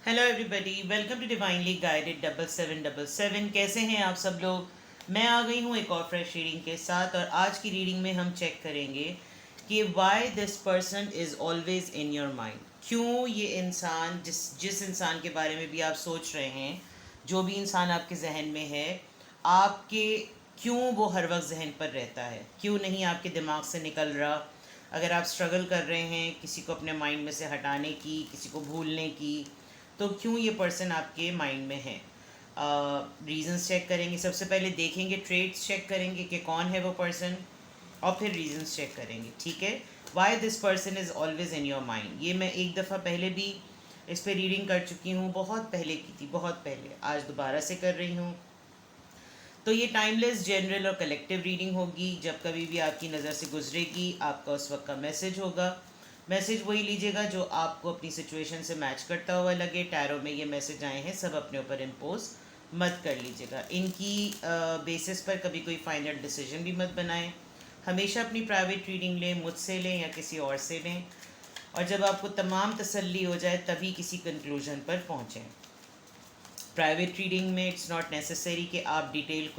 Hello everybody, welcome to divinely guided 7777। कैसे हैं आप सब लोग। मैं आ गई हूँ एक और फ्रेश रीडिंग के साथ, और आज की रीडिंग में हम चेक करेंगे कि why this person is always in your mind. क्यों ये इंसान, जिस जिस इंसान के बारे में भी आप सोच रहे हैं, जो भी इंसान आपके जहन में है, आपके क्यों वो हर वक्त जहन पर रहता है, क्यों नहीं आपके दिमाग से निकल रहा। अगर आप स्ट्रगल कर रहे हैं किसी को अपने माइंड में से हटाने की, किसी को भूलने की, तो क्यों ये पर्सन आपके माइंड में है। रीजंस चेक करेंगे। सबसे पहले देखेंगे, ट्रेड्स चेक करेंगे कि कौन है वो पर्सन, और फिर रीजंस चेक करेंगे। ठीक है। Why this person is always in your mind. ये मैं एक दफ़ा पहले भी इस पर रीडिंग कर चुकी हूँ, बहुत पहले की थी, बहुत पहले। आज दोबारा से कर रही हूँ। तो ये टाइमलेस, जनरल और कलेक्टिव रीडिंग होगी। जब कभी भी आपकी नज़र से गुजरेगी, आपका उस वक्त का मैसेज होगा। मैसेज वही लीजिएगा जो आपको अपनी सिचुएशन से मैच करता हुआ लगे। टैरो में ये मैसेज आए हैं, सब अपने ऊपर इम्पोज मत कर लीजिएगा। इनकी बेसिस पर कभी कोई फाइनल डिसीजन भी मत बनाएं। हमेशा अपनी प्राइवेट रीडिंग लें, मुझसे लें या किसी और से लें, और जब आपको तमाम तसल्ली हो जाए तभी किसी कंक्लूजन पर पहुँचें। प्राइवेट रीडिंग में इट्स नॉट नेसेसरी कि आप डिटेल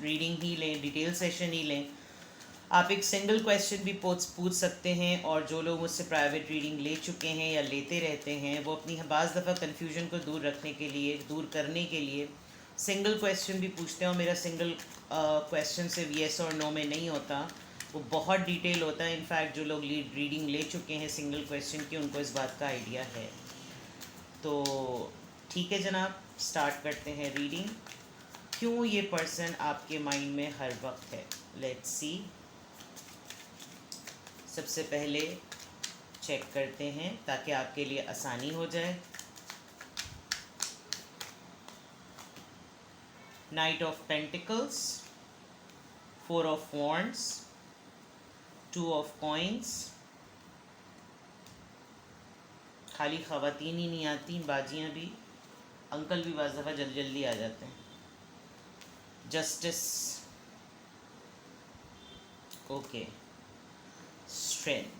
रीडिंग ही लें, डिटेल सेशन ही लें। आप एक सिंगल क्वेश्चन भी पूछ सकते हैं, और जो लोग मुझसे प्राइवेट रीडिंग ले चुके हैं या लेते रहते हैं, वो अपनी बाज़ दफ़ा कन्फ्यूजन को दूर रखने के लिए, दूर करने के लिए सिंगल क्वेश्चन भी पूछते हैं। और मेरा सिंगल क्वेश्चन सिर्फ येस और नो में नहीं होता, वो बहुत डिटेल होता है। इनफैक्ट जो लोग रीडिंग ले चुके हैं सिंगल क्वेश्चन की, उनको इस बात का आइडिया है। तो ठीक है जनाब, स्टार्ट करते हैं रीडिंग। क्यों ये पर्सन आपके माइंड में हर वक्त है, लेट्स सी। सबसे पहले चेक करते हैं ताकि आपके लिए आसानी हो जाए। Night of pentacles, 4 of wands, 2 of coins. खाली ख़वातीन ही नहीं आती, बाजियाँ भी, अंकल भी बाज़ दफ़ा जल्दी जल्दी आ जाते हैं। Justice, okay, strength.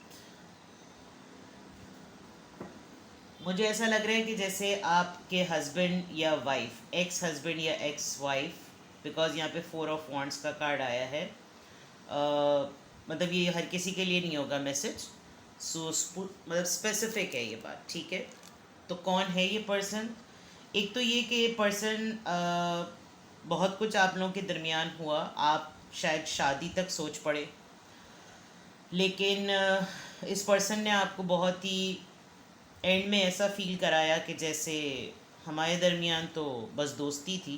मुझे ऐसा लग रहा है कि जैसे आपके हस्बैंड या वाइफ, एक्स हस्बैंड या एक्स वाइफ, बिकॉज यहाँ पे 4 ऑफ वॉन्ड्स का कार्ड आया है। मतलब ये हर किसी के लिए नहीं होगा मैसेज, सो मतलब स्पेसिफिक है ये बात। ठीक है। तो कौन है ये पर्सन। एक तो ये कि ये पर्सन, बहुत कुछ आप लोगों के दरमियान हुआ, आप शायद शादी तक सोच पड़े, लेकिन इस पर्सन ने आपको बहुत ही एंड में ऐसा फील कराया कि जैसे हमारे दरमियान तो बस दोस्ती थी,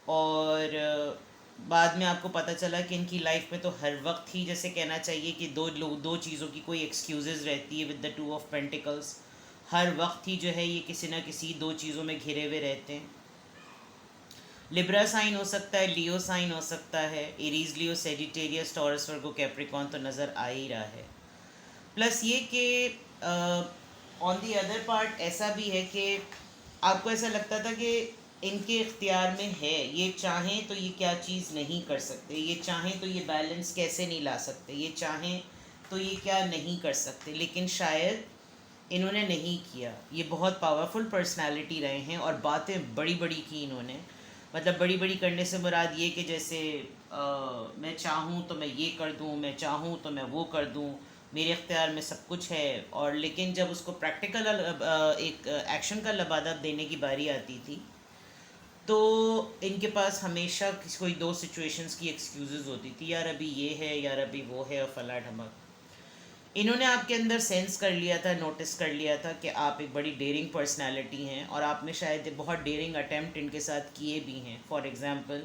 और बाद में आपको पता चला कि इनकी लाइफ में तो हर वक्त ही, जैसे कहना चाहिए कि दो चीज़ों की कोई एक्सक्यूज़ेस रहती है विद द 2 ऑफ पेंटिकल्स। हर वक्त ही जो है ये किसी ना किसी दो चीज़ों में घिरे हुए रहते हैं। लिब्रा साइन हो सकता है, लियो साइन हो सकता है, एरीज, लियो, सेजिटेरियस, टॉरस, वर्गो, कैप्रिकॉन तो नज़र आ ही रहा है। प्लस ये कि ऑन दी अदर पार्ट ऐसा भी है कि आपको ऐसा लगता था कि इनके इख्तियार में है, ये चाहें तो ये क्या चीज़ नहीं कर सकते, ये चाहें तो ये बैलेंस कैसे नहीं ला सकते, ये चाहें तो ये क्या नहीं कर सकते, लेकिन शायद इन्होंने नहीं किया। ये बहुत पावरफुल पर्सनालिटी रहे हैं, और बातें बड़ी बड़ी की इन्होंने। मतलब बड़ी बड़ी करने से मुराद ये कि जैसे मैं चाहूँ तो मैं ये कर दूँ, मैं चाहूँ तो मैं वो कर दूँ, मेरे इख्तियार में सब कुछ है। और लेकिन जब उसको प्रैक्टिकल एक एक्शन का लबादा देने की बारी आती थी, तो इनके पास हमेशा कोई दो सिचुएशंस की एक्सक्यूज़ेस होती थी, यार अभी ये है, यार अभी वो है, और फला ढमक। इन्होंने आपके अंदर सेंस कर लिया था, नोटिस कर लिया था कि आप एक बड़ी डेयरिंग पर्सनालिटी हैं, और आपने शायद बहुत डेयरिंग अटैम्प्ट इनके साथ किए भी हैं। फॉर एग्ज़ाम्पल,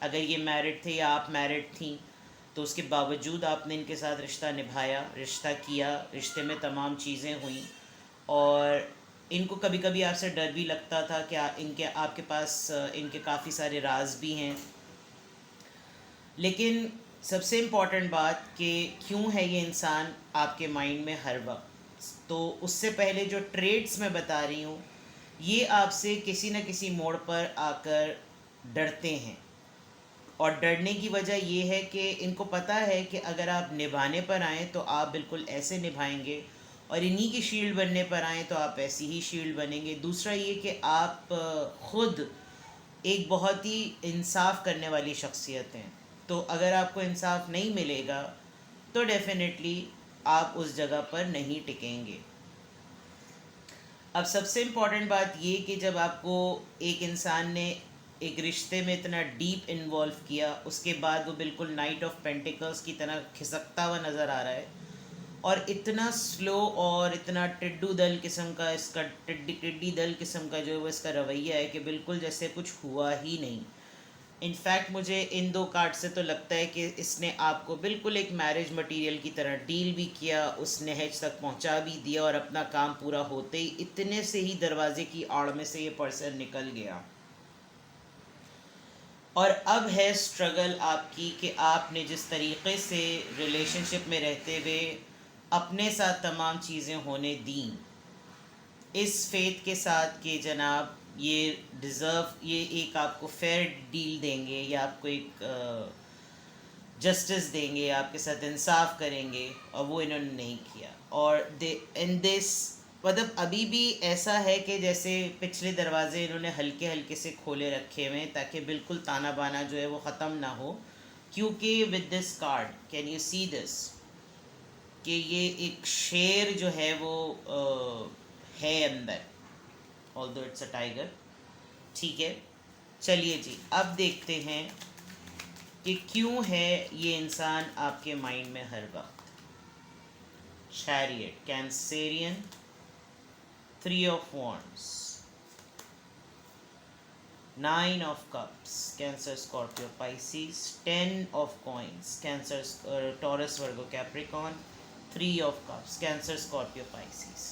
अगर ये मैरिड थे या आप मैरिड थी, तो उसके बावजूद आपने इनके साथ रिश्ता निभाया, रिश्ता किया, रिश्ते में तमाम चीज़ें हुई। और इनको कभी कभी आपसे डर भी लगता था कि इनके आपके पास इनके काफ़ी सारे राज भी हैं। लेकिन सबसे इम्पॉर्टेंट बात कि क्यों है ये इंसान आपके माइंड में हर वक्त, तो उससे पहले जो ट्रेड्स मैं बता रही हूँ, ये आपसे किसी न किसी मोड़ पर आकर डरते हैं। और डरने की वजह ये है कि इनको पता है कि अगर आप निभाने पर आएँ तो आप बिल्कुल ऐसे निभाएंगे, और इन्हीं की शील्ड बनने पर आएँ तो आप ऐसी ही शील्ड बनेंगे। दूसरा ये कि आप खुद एक बहुत ही इंसाफ करने वाली शख्सियत हैं, तो अगर आपको इंसाफ नहीं मिलेगा तो डेफिनेटली आप उस जगह पर नहीं टिकेंगे। अब सबसे इम्पॉर्टेंट बात ये कि जब आपको एक इंसान ने एक रिश्ते में इतना डीप इन्वॉल्व किया, उसके बाद वो बिल्कुल नाइट ऑफ पेंटिकल्स की तरह खिसकता हुआ नज़र आ रहा है, और इतना स्लो और इतना टिड्डू दल किस्म का इसका टिड्डी टिड्डी दल किस्म का जो है वो इसका रवैया है कि बिल्कुल जैसे कुछ हुआ ही नहीं। इनफैक्ट मुझे इन दो कार्ड से तो लगता है कि इसने आपको बिल्कुल एक मैरिज मटेरियल की तरह डील भी किया, उस नहज तक पहुंचा भी दिया, और अपना काम पूरा होते ही इतने से ही दरवाजे की आड़ में से ये पर्सन निकल गया। और अब है स्ट्रगल आपकी कि आपने जिस तरीक़े से रिलेशनशिप में रहते हुए अपने साथ तमाम चीज़ें होने दी, इस फेथ के साथ कि जनाब ये डिज़र्व, ये एक आपको फेयर डील देंगे या आपको एक जस्टिस देंगे, आपके साथ इंसाफ करेंगे, और वो इन्होंने नहीं किया। और दे इन दिस मतलब अभी भी ऐसा है कि जैसे पिछले दरवाजे इन्होंने हल्के हल्के से खोले रखे हुए हैं ताकि बिल्कुल ताना बाना जो है वो ख़त्म ना हो। क्योंकि with this card can you see this कि ये एक शेर जो है वो है अंदर, ऑल्दो इट्स अ टाइगर। ठीक है, चलिए जी, अब देखते हैं कि क्यों है ये इंसान आपके माइंड में हर वक्त। Chariot, Cancerian, 3 of Wands, 9 of Cups, Cancer, Scorpio, Pisces, 10 of Coins, Cancer, Taurus, Virgo, Capricorn, 3 of Cups, Cancer, Scorpio, Pisces।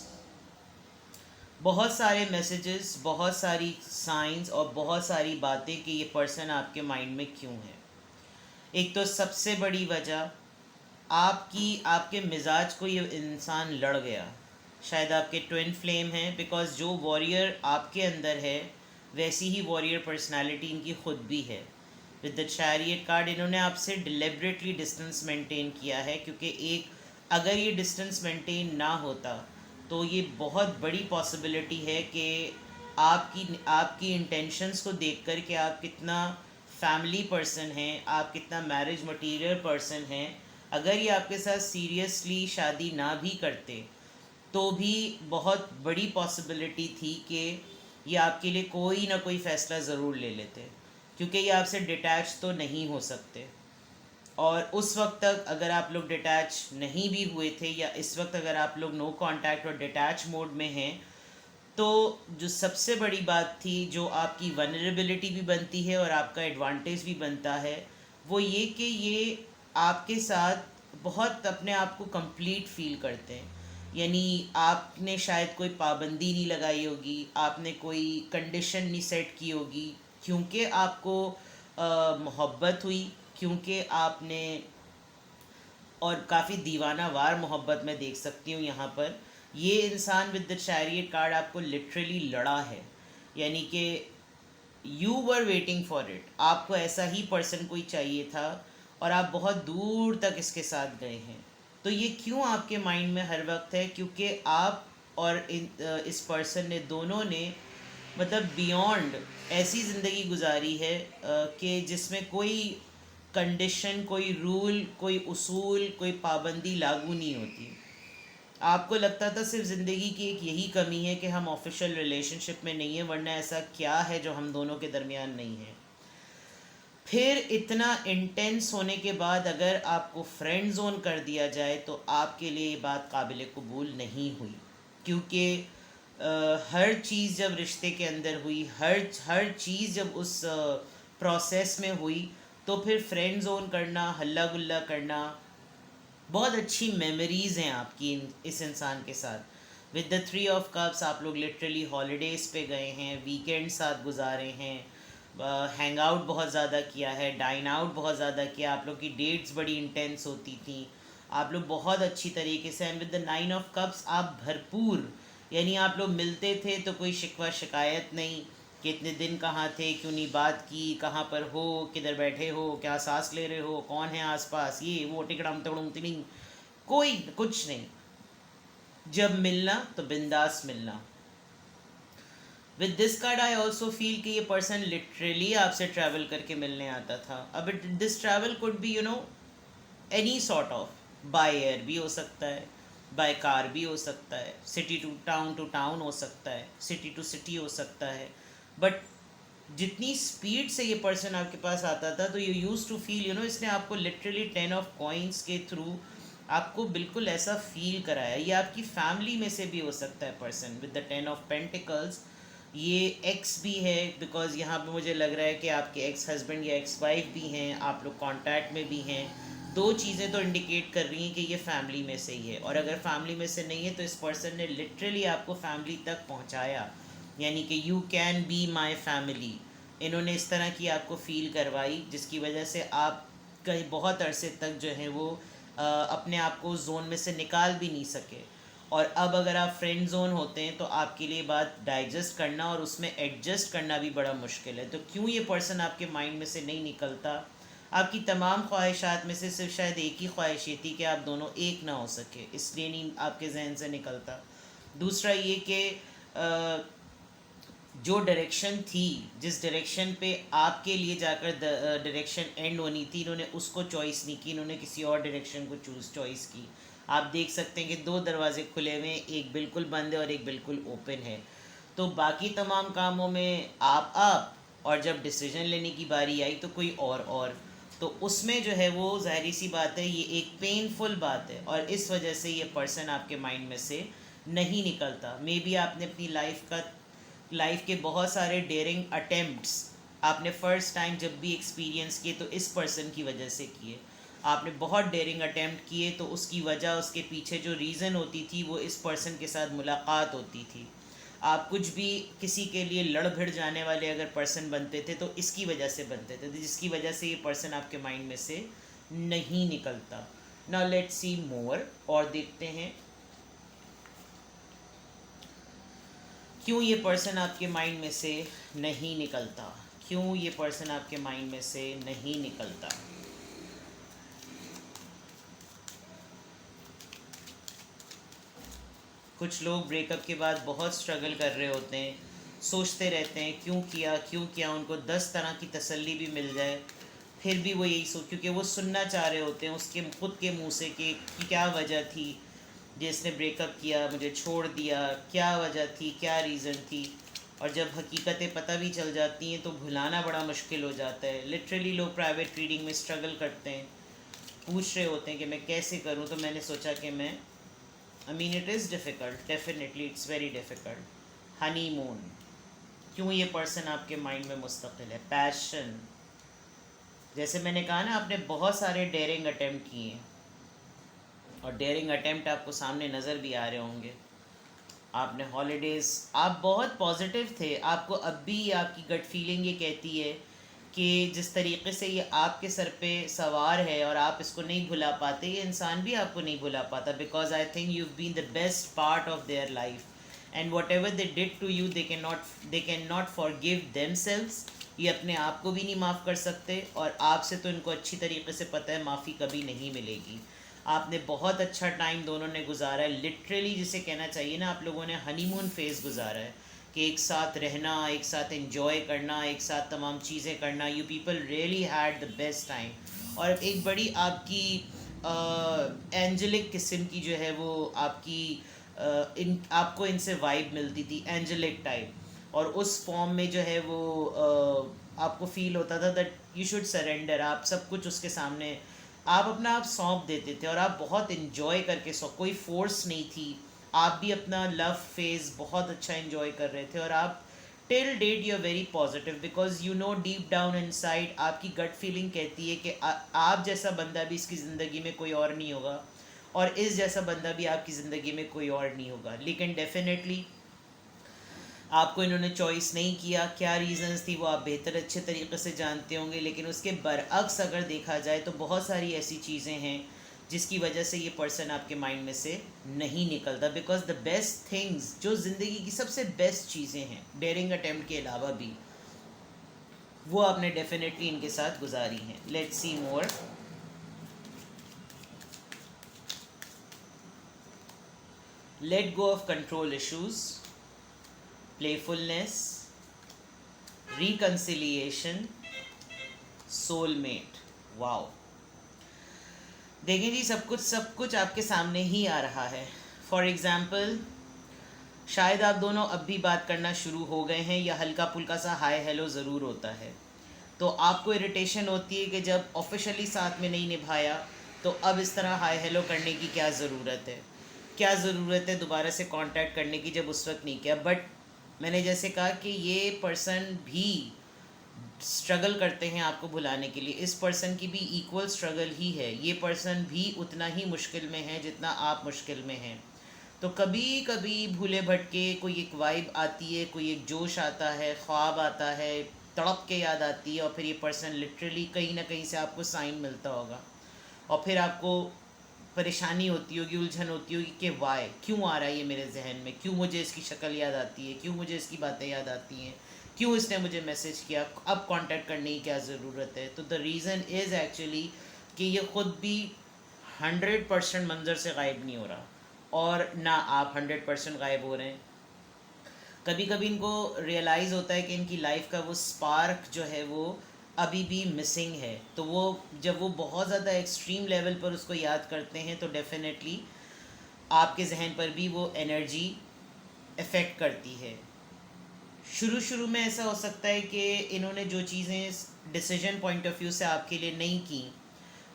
बहुत सारे मैसेजेस, बहुत सारी साइंस और बहुत सारी बातें कि ये पर्सन आपके माइंड में क्यों है। एक तो सबसे बड़ी वजह आपके मिजाज को ये इंसान लड़ गया। शायद आपके ट्विन फ्लेम हैं, बिकॉज जो वॉरियर आपके अंदर है वैसी ही वॉरियर पर्सनालिटी इनकी खुद भी है। विद द चैरियट कार्ड इन्होंने आपसे डिलिबरेटली डिस्टेंस मेंटेन किया है, क्योंकि एक अगर ये डिस्टेंस मेंटेन ना होता तो ये बहुत बड़ी पॉसिबिलिटी है कि आपकी इंटेंशंस को देख कर कि आप कितना फैमिली पर्सन हैं, आप कितना मैरिज मटीरियल पर्सन हैं, अगर ये आपके साथ सीरियसली शादी ना भी करते तो भी बहुत बड़ी पॉसिबिलिटी थी कि ये आपके लिए कोई ना कोई फ़ैसला ज़रूर ले लेते, क्योंकि ये आपसे डिटैच तो नहीं हो सकते। और उस वक्त तक अगर आप लोग डिटैच नहीं भी हुए थे, या इस वक्त अगर आप लोग नो कांटेक्ट और डिटैच मोड में हैं, तो जो सबसे बड़ी बात थी, जो आपकी वनरेबिलिटी भी बनती है और आपका एडवांटेज भी बनता है, वो ये कि ये आपके साथ बहुत अपने आप को कंप्लीट फील करते हैं। यानी आपने शायद कोई पाबंदी नहीं लगाई होगी, आपने कोई कंडीशन नहीं सेट की होगी, क्योंकि आपको मोहब्बत हुई, क्योंकि आपने, और काफ़ी दीवाना वार मोहब्बत मैं देख सकती हूँ यहाँ पर। ये इंसान विद द चैरियट कार्ड आपको लिटरली लड़ा है, यानी कि you were waiting for it, आपको ऐसा ही पर्सन कोई चाहिए था और आप बहुत दूर तक इसके साथ गए हैं। तो ये क्यों आपके माइंड में हर वक्त है, क्योंकि आप और इस पर्सन ने, दोनों ने मतलब बियॉन्ड ऐसी ज़िंदगी गुजारी है कि जिसमें कोई कंडीशन, कोई रूल, कोई उसूल, कोई पाबंदी लागू नहीं होती। आपको लगता था सिर्फ ज़िंदगी की एक यही कमी है कि हम ऑफिशियल रिलेशनशिप में नहीं हैं, वरना ऐसा क्या है जो हम दोनों के दरमियान नहीं है। फिर इतना इंटेंस होने के बाद अगर आपको फ्रेंड जोन कर दिया जाए तो आपके लिए ये बात काबिल कबूल नहीं हुई, क्योंकि हर चीज़ जब रिश्ते के अंदर हुई, हर चीज़ जब उस प्रोसेस में हुई, तो फिर फ्रेंड जोन करना, हल्ला गुल्ला करना, बहुत अच्छी मेमोरीज़ हैं आपकी इस इंसान के साथ। विद द 3 ऑफ कप्स आप लोग लिटरली हॉलीडेज़ पे गए हैं, वीकेंड साथ गुजारे हैं, हैंग आउट बहुत ज़्यादा किया है, डाइन आउट बहुत ज़्यादा किया, आप लोग की डेट्स बड़ी इंटेंस होती थी, आप लोग बहुत अच्छी तरीके से। And with the 9 of cups आप भरपूर, यानी आप लोग मिलते थे तो कोई शिकवा शिकायत नहीं कि इतने दिन कहाँ थे, क्यों नहीं बात की, कहाँ पर हो, किधर बैठे हो, क्या सांस ले रहे हो, कौन है आसपास, ये वो टिकड़म तगड़ुम तिड़िंग, कोई कुछ नहीं। जब मिलना तो बिंदास मिलना। With this card I also feel कि ये पर्सन लिटरली आपसे ट्रैवल करके मिलने आता था। अब this travel could be any sort of, by air भी हो सकता है, बाय कार भी हो सकता है, सिटी टू टाउन हो सकता है, सिटी टू सिटी हो सकता है। बट जितनी स्पीड से ये पर्सन आपके पास आता था तो यू यूज टू फील इसने आपको लिटरली 10 ऑफ कॉइंस के थ्रू आपको बिल्कुल ऐसा फील कराया। ये आपकी फैमिली में से भी हो सकता है person with the 10 of pentacles. ये एक्स भी है, बिकॉज यहाँ पे मुझे लग रहा है कि आपके एक्स हस्बैंड या एक्स वाइफ भी हैं, आप लोग कांटेक्ट में भी हैं। दो चीज़ें तो इंडिकेट कर रही हैं कि ये फैमिली में से ही है। और अगर फैमिली में से नहीं है तो इस पर्सन ने लिटरली आपको फैमिली तक पहुँचाया, यानी कि you can be my family. इन्होंने इस तरह की आपको फील करवाई जिसकी वजह से आप कहीं बहुत अरसे तक जो है वो अपने आप को जोन में से निकाल भी नहीं सके। और अब अगर आप फ्रेंड जोन होते हैं तो आपके लिए बात डाइजेस्ट करना और उसमें एडजस्ट करना भी बड़ा मुश्किल है। तो क्यों ये पर्सन आपके माइंड में से नहीं निकलता? आपकी तमाम ख्वाहिशात में से सिर्फ शायद एक ही ख्वाहिश ये थी कि आप दोनों एक ना हो सके, इसलिए नहीं आपके जहन से निकलता। दूसरा ये कि जो डायरेक्शन थी, जिस डायरेक्शन पे आपके लिए जाकर डायरेक्शन एंड होनी थी, इन्होंने उसको चॉइस नहीं की, इन्होंने किसी और डायरेक्शन को चॉइस की। आप देख सकते हैं कि दो दरवाजे खुले हुए हैं, एक बिल्कुल बंद है और एक बिल्कुल ओपन है। तो बाकी तमाम कामों में आप और जब डिसीजन लेने की बारी आई तो कोई और तो उसमें जो है वो ज़ाहिर सी बात है, ये एक पेनफुल बात है और इस वजह से ये पर्सन आपके माइंड में से नहीं निकलता। मे बी आपने अपनी लाइफ के बहुत सारे डेयरिंग अटेम्प्ट्स आपने फ़र्स्ट टाइम जब भी एक्सपीरियंस किए तो इस पर्सन की वजह से किए। आपने बहुत डेयरिंग अटेम्प्ट किए तो उसकी वजह, उसके पीछे जो रीज़न होती थी वो इस पर्सन के साथ मुलाकात होती थी। आप कुछ भी किसी के लिए लड़ भिड़ जाने वाले अगर पर्सन बनते थे तो इसकी वजह से बनते थे, जिसकी वजह से ये पर्सन आपके माइंड में से नहीं निकलता। नाउ लेट्स सी मोर, और देखते हैं क्यों ये पर्सन आपके माइंड में से नहीं निकलता। क्यों ये पर्सन आपके माइंड में से नहीं निकलता। कुछ लोग ब्रेकअप के बाद बहुत स्ट्रगल कर रहे होते हैं, सोचते रहते हैं क्यों किया क्यों किया। उनको 10 तरह की तसल्ली भी मिल जाए फिर भी वो यही सोच, क्योंकि वो सुनना चाह रहे होते हैं उसके खुद के मुंह से कि क्या वजह थी जिसने ब्रेकअप किया, मुझे छोड़ दिया, क्या वजह थी, क्या रीज़न थी। और जब हकीकतें पता भी चल जाती हैं तो भुलाना बड़ा मुश्किल हो जाता है। लिटरली लोग प्राइवेट रीडिंग में स्ट्रगल करते हैं, पूछ रहे होते हैं कि मैं कैसे करूं। तो मैंने सोचा कि मैं I mean it is difficult, definitely it's very difficult. Honeymoon, क्यों ये पर्सन आपके माइंड में मुस्तकिल है। पैशन, जैसे मैंने कहा ना, आपने बहुत सारे डेयरिंग अटेम्प्ट किए हैं और डेयरिंग अटेम्प्ट आपको सामने नज़र भी आ रहे होंगे। आपने हॉलीडेज़, आप बहुत पॉजिटिव थे, आपको अब भी आपकी गट फीलिंग ये कहती है कि जिस तरीके से ये आपके सर पे सवार है और आप इसको नहीं भुला पाते, ये इंसान भी आपको नहीं भुला पाता। Because I think you been the best part of their life and whatever they did to you they cannot forgive themselves. ये अपने आप को भी नहीं माफ़ कर सकते और आपसे तो इनको अच्छी तरीके से पता है माफ़ी कभी नहीं मिलेगी। आपने बहुत अच्छा टाइम दोनों ने गुजारा है, लिटरली जिसे कहना चाहिए ना, आप लोगों ने हनीमून फेज़ गुजारा है कि एक साथ रहना, एक साथ एंजॉय करना, एक साथ तमाम चीज़ें करना। You people really had the best time. और एक बड़ी आपकी एंजलिक किस्म की जो है वो आपकी आपको इनसे वाइब मिलती थी, एंजलिक टाइप। और उस फॉर्म में जो है वो आपको फील होता था दैट यू शुड सरेंडर। आप सब कुछ उसके सामने आप अपना आप सौंप देते थे और आप बहुत इन्जॉय करके कोई फोर्स नहीं थी। आप भी अपना लव फेज़ बहुत अच्छा इन्जॉय कर रहे थे और आप till date you are very positive because you know deep down inside आपकी गट फीलिंग कहती है कि आप जैसा बंदा भी इसकी ज़िंदगी में कोई और नहीं होगा और इस जैसा बंदा भी आपकी ज़िंदगी में कोई और नहीं होगा। लेकिन डेफिनेटली आपको इन्होंने चॉइस नहीं किया। क्या रीज़न्स थी वो आप बेहतर अच्छे तरीके से जानते होंगे, लेकिन उसके बरअक्स अगर देखा जाए तो बहुत सारी ऐसी चीज़ें हैं जिसकी वजह से ये पर्सन आपके माइंड में से नहीं निकलता। बिकॉज द बेस्ट थिंग्स, जो ज़िंदगी की सबसे बेस्ट चीज़ें हैं डेयरिंग अटेम्प्ट के अलावा भी, वो आपने डेफिनेटली इनके साथ गुजारी हैं। Let's see more. let go of control issues, playfulness, reconciliation, soulmate. Wow, देखें जी, सब कुछ आपके सामने ही आ रहा है. फॉर एग्ज़ाम्पल, शायद आप दोनों अब भी बात करना शुरू हो गए हैं या हल्का फुल्का सा हाय हेलो ज़रूर होता है. तो आपको इरिटेशन होती है कि जब ऑफिशियली साथ में नहीं निभाया तो अब इस तरह हाय हेलो करने की क्या ज़रूरत है, क्या ज़रूरत है दोबारा से कांटेक्ट करने की जब उस वक्त नहीं किया. बट मैंने जैसे कहा कि ये पर्सन भी स्ट्रगल करते हैं आपको भुलाने के लिए. इस पर्सन की भी इक्वल स्ट्रगल ही है. ये पर्सन भी उतना ही मुश्किल में है जितना आप मुश्किल में हैं. तो कभी कभी भूले भटके कोई एक वाइब आती है, कोई एक जोश आता है, ख्वाब आता है, तड़प के याद आती है, और फिर ये पर्सन लिटरली कहीं ना कहीं से आपको साइन मिलता होगा, और फिर आपको परेशानी होती होगी, उलझन होती होगी कि वाई क्यों आ रहा है ये मेरे जहन में, क्यों मुझे इसकी शक्ल याद आती है, क्यों मुझे इसकी बातें याद आती हैं, क्यों इसने मुझे मैसेज किया, अब कांटेक्ट करने की क्या ज़रूरत है. तो द रीज़न इज़ एक्चुअली कि ये ख़ुद भी 100% मंज़र से गायब नहीं हो रहा, और ना आप 100% गायब हो रहे हैं. कभी कभी इनको रियलाइज़ होता है कि इनकी लाइफ का वो स्पार्क जो है वो अभी भी मिसिंग है. तो वो जब वो बहुत ज़्यादा एक्सट्रीम लेवल पर उसको याद करते हैं तो डेफिनेटली आपके जहन पर भी वो एनर्जी इफ़ेक्ट करती है. शुरू में ऐसा हो सकता है कि इन्होंने जो चीज़ें डिसीजन पॉइंट ऑफ व्यू से आपके लिए नहीं की,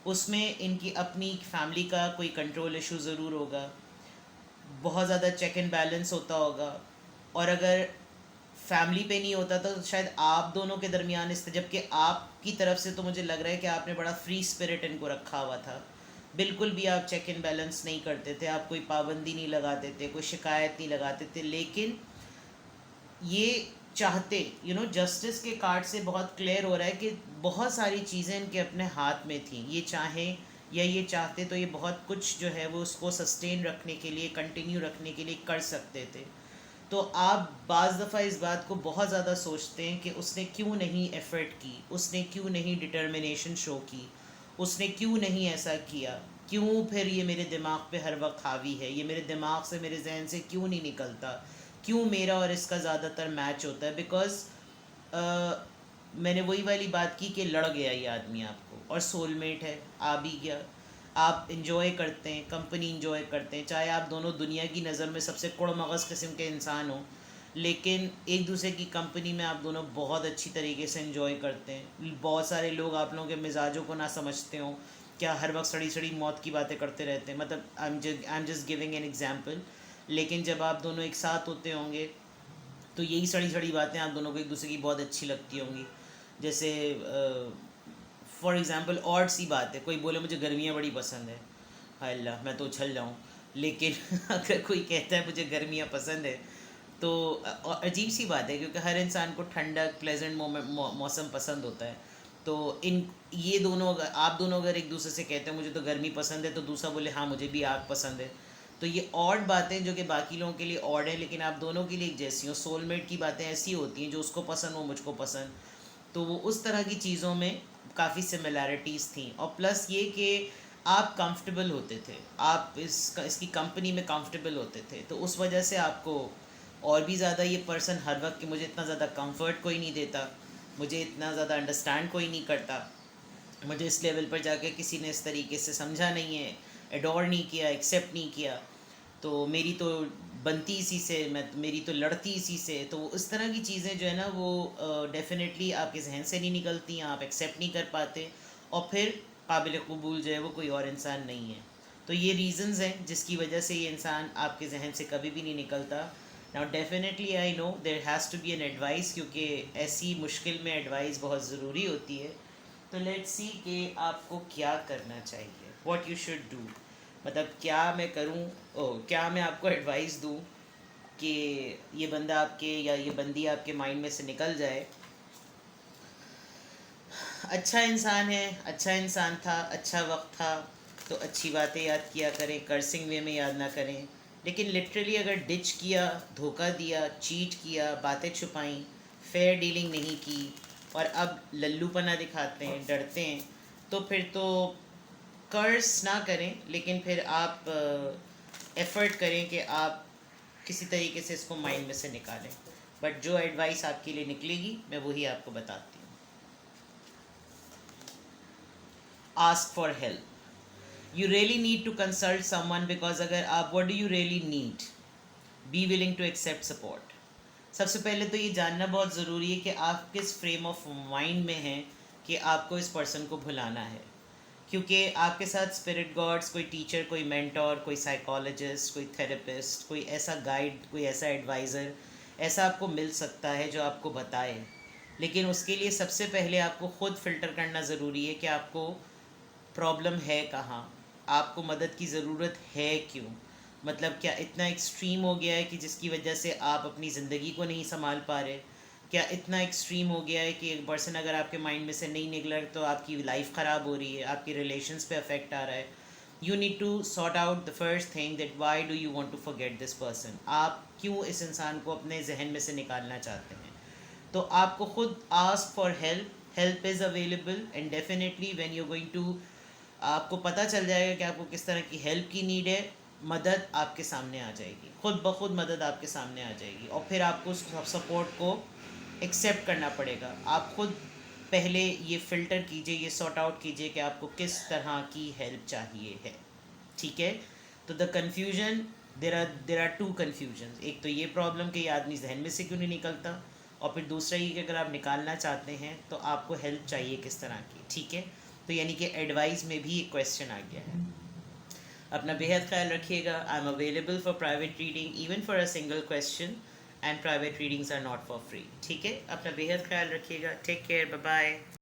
उसमें इनकी अपनी फैमिली का कोई कंट्रोल इशू ज़रूर होगा, बहुत ज़्यादा चेक एंड बैलेंस होता होगा, और अगर फैमिली पे नहीं होता तो शायद आप दोनों के दरमियान इस, जबकि आपकी तरफ से तो मुझे लग रहा है कि आपने बड़ा फ्री स्पिरिट इनको रखा हुआ था. बिल्कुल भी आप चेक एंड बैलेंस नहीं करते थे, आप कोई पाबंदी नहीं लगाते थे, कोई शिकायत नहीं लगाते थे. लेकिन ये चाहते, जस्टिस के कार्ड से बहुत क्लियर हो रहा है कि बहुत सारी चीज़ें इनके अपने हाथ में थी. ये चाहें या ये चाहते तो ये बहुत कुछ जो है वो उसको सस्टेन रखने के लिए, कंटिन्यू रखने के लिए कर सकते थे. तो आप बाज़ दफ़ा इस बात को बहुत ज़्यादा सोचते हैं कि उसने क्यों नहीं एफ़र्ट की, उसने क्यों नहीं डिटर्मिनेशन शो की, उसने क्यों नहीं ऐसा किया, क्यों फिर ये मेरे दिमाग पे हर वक्त हावी है, ये मेरे दिमाग से, मेरे जहन से क्यों नहीं निकलता, क्यों मेरा और इसका ज़्यादातर मैच होता है. बिकॉज़ मैंने वही वाली बात की कि लड़ गया ये आदमी आपको, और सोलमेट है, आ भी गया. आप इंजॉय करते हैं, कंपनी इंजॉय करते हैं, चाहे आप दोनों दुनिया की नज़र में सबसे कुड़मगज़ किस्म के इंसान हो, लेकिन एक दूसरे की कंपनी में आप दोनों बहुत अच्छी तरीके से इंजॉय करते हैं. बहुत सारे लोग आप लोगों के मिजाजों को ना समझते हो, क्या हर वक्त सड़ी सड़ी मौत की बातें करते रहते हैं. मतलब I am just giving an example. लेकिन जब आप दोनों एक साथ होते होंगे तो यही सड़ी सड़ी बातें आप दोनों को एक दूसरे की बहुत अच्छी लगती होंगी. जैसे फॉर एग्ज़ाम्पल ऑड सी बात है, कोई बोले मुझे गर्मियाँ बड़ी पसंद है, हाय अल्लाह मैं तो उछल जाऊँ. लेकिन अगर कोई कहता है मुझे गर्मियाँ पसंद है तो अजीब सी बात है, क्योंकि हर इंसान को ठंडक, प्लेजेंट मौसम पसंद होता है. तो ये दोनों, अगर आप दोनों अगर एक दूसरे से कहते हैं मुझे तो गर्मी पसंद है, तो दूसरा बोले हाँ मुझे भी आग पसंद है, तो ये ऑड बातें जो कि बाकी लोगों के लिए ऑड है लेकिन आप दोनों के लिए एक जैसी हो. सोलमेट की बातें ऐसी होती हैं, जो उसको पसंद हो मुझको पसंद. तो वो उस तरह की चीज़ों में काफ़ी सिमिलैरिटीज़ थी. और प्लस ये कि आप कंफर्टेबल होते थे, आप इसकी कंपनी में कंफर्टेबल होते थे, तो उस वजह से आपको और भी ज़्यादा ये पर्सन हर वक्त कि मुझे इतना ज़्यादा कंफर्ट कोई नहीं देता, मुझे इतना ज़्यादा अंडरस्टैंड कोई नहीं करता, मुझे इस लेवल पर जाके किसी ने इस तरीके से समझा नहीं है, एडोर नहीं किया, एक्सेप्ट नहीं किया, तो मेरी तो बनती इसी से, मेरी तो लड़ती इसी से. तो इस तरह की चीज़ें जो है ना वो डेफिनेटली आपके जहन से नहीं निकलती, आप एक्सेप्ट नहीं कर पाते, और फिर काबिल कबूल जो है वो कोई और इंसान नहीं है. तो ये रीज़न्स हैं जिसकी वजह से ये इंसान आपके जहन से कभी भी नहीं निकलता. Now definitely I know there has to be an advice, क्योंकि ऐसी मुश्किल में एडवाइस बहुत ज़रूरी होती है. तो लेट्स सी कि आपको क्या करना चाहिए, व्हाट यू शुड डू. मतलब क्या मैं करूं, क्या मैं आपको एडवाइस दूं कि ये बंदा आपके या ये बंदी आपके माइंड में से निकल जाए. अच्छा इंसान है, अच्छा इंसान था, अच्छा वक्त था, तो अच्छी बातें याद किया करें, कर्सिंग वे में याद ना करें. लेकिन लिटरली अगर डिच किया, धोखा दिया, चीट किया, बातें छुपाई, फेयर डीलिंग नहीं की, और अब लल्लूपना दिखाते हैं, डरते हैं, तो फिर तो कर्स ना करें, लेकिन फिर आप एफ़र्ट करें कि आप किसी तरीके से इसको माइंड में से निकालें, बट जो एडवाइस आपके लिए निकलेगी मैं वही आपको बताती हूँ. Ask for help. You really need to consult someone, because अगर आप, what do you really need, be willing to accept support. सबसे पहले तो ये जानना बहुत ज़रूरी है कि आप किस फ्रेम ऑफ माइंड में हैं कि आपको इस पर्सन को भुलाना है. क्योंकि आपके साथ स्पिरिट गॉड्स, कोई टीचर, कोई मेंटोर, कोई साइकोलॉजिस्ट, कोई थेरेपिस्ट, कोई ऐसा गाइड, कोई ऐसा एडवाइज़र ऐसा आपको मिल सकता है जो आपको बताए. लेकिन उसके लिए सबसे पहले आपको ख़ुद फ़िल्टर करना ज़रूरी है कि आपको प्रॉब्लम है कहाँ, आपको मदद की ज़रूरत है क्यों. मतलब क्या इतना एक्सट्रीम हो गया है कि जिसकी वजह से आप अपनी ज़िंदगी को नहीं संभाल पा रहे. क्या इतना एक्सट्रीम हो गया है कि एक पर्सन अगर आपके माइंड में से नहीं निकला तो आपकी लाइफ ख़राब हो रही है, आपकी रिलेशंस पे अफेक्ट आ रहा है. You need to sort out the first thing that why do you want to forget this person. आप क्यों इस इंसान को अपने जहन में से निकालना चाहते हैं. तो आपको खुद ask for help. Help is available and definitely when you going to, आपको पता चल जाएगा कि आपको किस तरह की हेल्प की नीड है. मदद आपके सामने आ जाएगी, खुद ब खुद मदद आपके सामने आ जाएगी. और फिर आपको उस सपोर्ट को एक्सेप्ट करना पड़ेगा. आप खुद पहले ये फ़िल्टर कीजिए, ये सॉर्ट आउट कीजिए कि आपको किस तरह की हेल्प चाहिए है. ठीक है. तो the confusion, there are two confusion. एक तो ये प्रॉब्लम कि ये आदमी जहन में से क्यों नहीं निकलता, और फिर दूसरा ये कि अगर आप निकालना चाहते हैं तो आपको हेल्प चाहिए किस तरह की. ठीक है. तो यानी कि एडवाइस में भी एक क्वेश्चन आ गया है. अपना बेहद ख्याल रखिएगा. I am available for private reading even for a single question, and private readings are not for free. ठीक है. अपना बेहद ख्याल रखिएगा. Take care. Bye bye.